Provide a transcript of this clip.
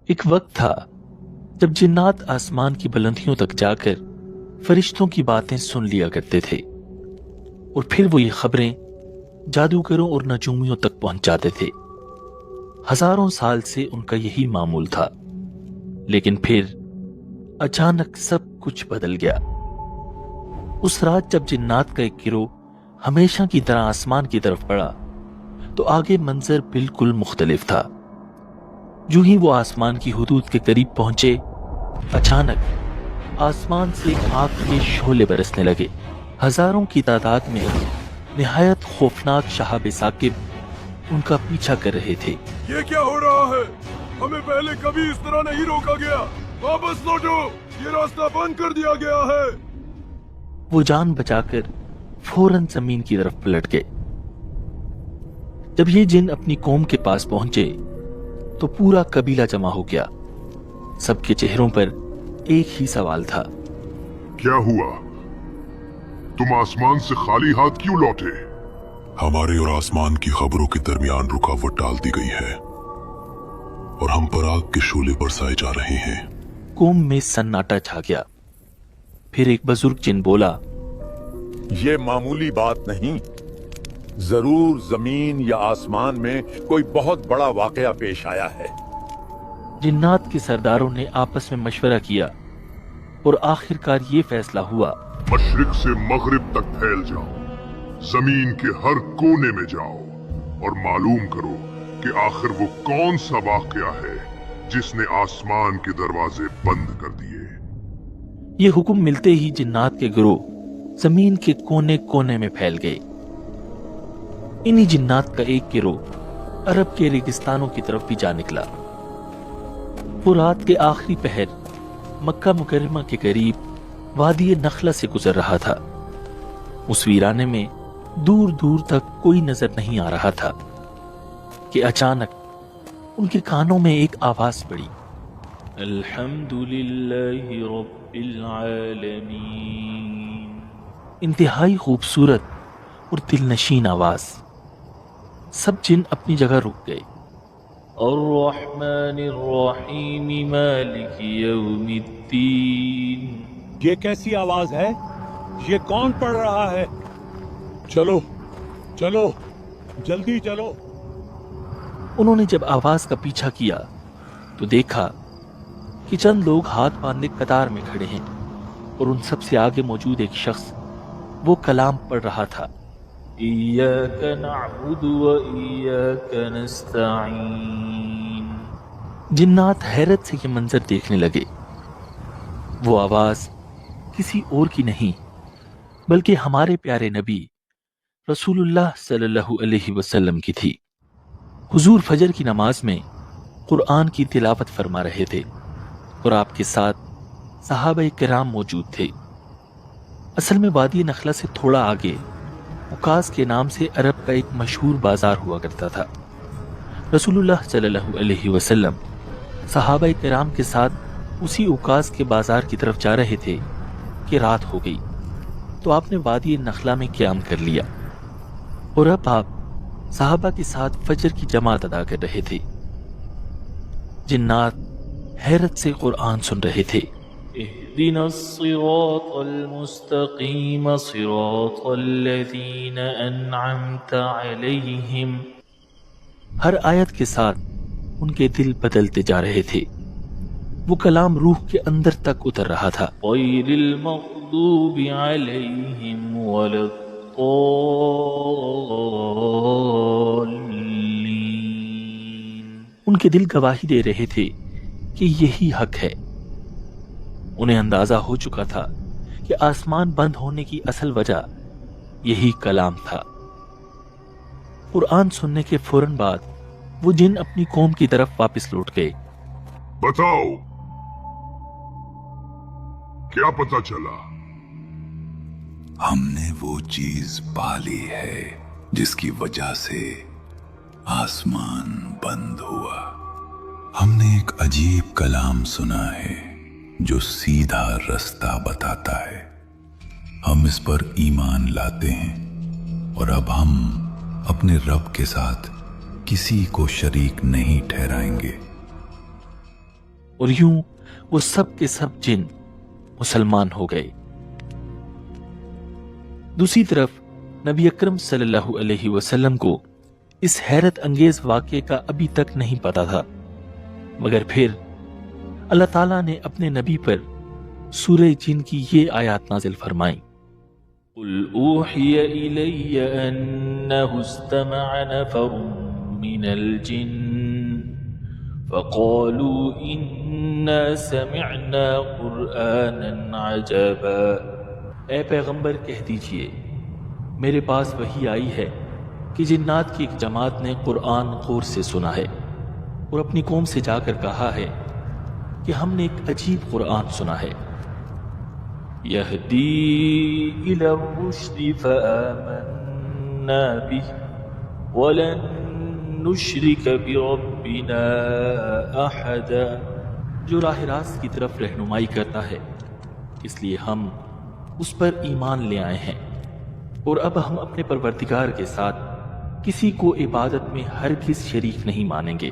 ایک وقت تھا جب جنات آسمان کی بلندیوں تک جا کر فرشتوں کی باتیں سن لیا کرتے تھے اور پھر وہ یہ خبریں جادوگروں اور نجومیوں تک پہنچاتے تھے۔ ہزاروں سال سے ان کا یہی معمول تھا، لیکن پھر اچانک سب کچھ بدل گیا۔ اس رات جب جنات کا ایک گروہ ہمیشہ کی طرح آسمان کی طرف بڑھا تو آگے منظر بالکل مختلف تھا۔ جو ہی وہ آسمان کی حدود کے قریب پہنچے، اچانک آسمان سے آگ کے شعلے برسنے لگے۔ ہزاروں کی تعداد میں نہایت خوفناک شہاب ثاقب ان کا پیچھا کر رہے تھے۔ یہ کیا ہو رہا ہے؟ ہمیں پہلے کبھی اس طرح نہیں روکا گیا، واپس لوٹو، یہ راستہ بند کر دیا گیا ہے۔ وہ جان بچا کر فوراً زمین کی طرف پلٹ گئے۔ جب یہ جن اپنی قوم کے پاس پہنچے تو پورا قبیلہ جمع ہو گیا۔ سب کے چہروں پر ایک ہی سوال تھا، کیا ہوا؟ تم آسمان سے خالی ہاتھ کیوں لوٹے؟ ہمارے اور آسمان کی خبروں کے درمیان رکاوٹ ڈال دی گئی ہے اور ہم پر آگ کے شعلے برسائے جا رہے ہیں۔ قوم میں سناٹا چھا گیا۔ پھر ایک بزرگ جن بولا، یہ معمولی بات نہیں، ضرور زمین یا آسمان میں کوئی بہت بڑا واقعہ پیش آیا ہے۔ جنات کے سرداروں نے آپس میں مشورہ کیا اور آخر کار یہ فیصلہ ہوا، مشرق سے مغرب تک پھیل جاؤ، زمین کے ہر کونے میں جاؤ اور معلوم کرو کہ آخر وہ کون سا واقعہ ہے جس نے آسمان کے دروازے بند کر دیے۔ یہ حکم ملتے ہی جنات کے گروہ زمین کے کونے کونے میں پھیل گئے۔ انہی جنات کا ایک گروہ عرب کے ریگستانوں کی طرف بھی جا نکلا۔ وہ رات کے آخری پہر مکہ مکرمہ کے قریب وادی نخلہ سے گزر رہا تھا۔ اس ویرانے میں دور دور تک کوئی نظر نہیں آ رہا تھا کہ اچانک ان کے کانوں میں ایک آواز پڑی، الحمدللہ رب العالمین۔ انتہائی خوبصورت اور دل نشین آواز۔ سب جن اپنی جگہ رک گئے۔ الرحمن الرحیم مالک یوم الدین۔ یہ کیسی آواز ہے؟ یہ کون پڑھ رہا ہے؟ چلو چلو جلدی چلو۔ انہوں نے جب آواز کا پیچھا کیا تو دیکھا کہ چند لوگ ہاتھ باندھے قطار میں کھڑے ہیں اور ان سب سے آگے موجود ایک شخص وہ کلام پڑھ رہا تھا، ایاک نعبد و ایاک نستعین۔ جنات حیرت سے یہ منظر دیکھنے لگے۔ وہ آواز کسی اور کی نہیں بلکہ ہمارے پیارے نبی رسول اللہ صلی اللہ علیہ وسلم کی تھی۔ حضور فجر کی نماز میں قرآن کی تلاوت فرما رہے تھے اور آپ کے ساتھ صحابہ کرام موجود تھے۔ اصل میں وادی نخلہ سے تھوڑا آگے عکاظ کے نام سے عرب کا ایک مشہور بازار ہوا کرتا تھا۔ رسول اللہ صلی اللہ علیہ وسلم صحابہ کرام کے ساتھ اسی عکاظ کے بازار کی طرف جا رہے تھے کہ رات ہو گئی تو آپ نے وادی نخلہ میں قیام کر لیا اور اب آپ صحابہ کے ساتھ فجر کی جماعت ادا کر رہے تھے۔ جنات حیرت سے قرآن سن رہے تھے، اهدنا الصراط المستقیم صراط الذین انعمت علیہم۔ ہر آیت کے ساتھ ان کے دل بدلتے جا رہے تھے۔ وہ کلام روح کے اندر تک اتر رہا تھا، غیر المغضوب علیہم ولا الضالین۔ ان کے دل گواہی دے رہے تھے کہ یہی حق ہے۔ انہیں اندازہ ہو چکا تھا کہ آسمان بند ہونے کی اصل وجہ یہی کلام تھا۔ قرآن سننے کے فوراً بعد وہ جن اپنی قوم کی طرف واپس لوٹ گئے۔ بتاؤ کیا پتہ چلا؟ ہم نے وہ چیز پالی ہے جس کی وجہ سے آسمان بند ہوا۔ ہم نے ایک عجیب کلام سنا ہے جو سیدھا رستہ بتاتا ہے۔ ہم اس پر ایمان لاتے ہیں اور اب ہم اپنے رب کے ساتھ کسی کو شریک نہیں ٹھہرائیں گے۔ اور یوں وہ سب کے سب جن مسلمان ہو گئے۔ دوسری طرف نبی اکرم صلی اللہ علیہ وسلم کو اس حیرت انگیز واقعے کا ابھی تک نہیں پتا تھا، مگر پھر اللہ تعالیٰ نے اپنے نبی پر سورہ جن کی یہ آیات نازل فرمائیں۔ قُلْ أُوحِيَ إِلَيَّ أَنَّهُ اسْتَمَعَ نَفَرٌ مِّنَ الْجِنِّ فَقَالُوا إِنَّا سَمِعْنَا قُرْآنًا عَجَبًا۔ اے پیغمبر کہہ دیجئے میرے پاس وحی آئی ہے کہ جنات کی ایک جماعت نے قرآن غور سے سنا ہے اور اپنی قوم سے جا کر کہا ہے کہ ہم نے ایک عجیب قرآن سنا ہے، یہدی الی الرشد فآمنا بہ ولن نشرک بربنا احدا، جو راہ راست کی طرف رہنمائی کرتا ہے، اس لیے ہم اس پر ایمان لے آئے ہیں اور اب ہم اپنے پروردگار کے ساتھ کسی کو عبادت میں ہرگز شریک نہیں مانیں گے۔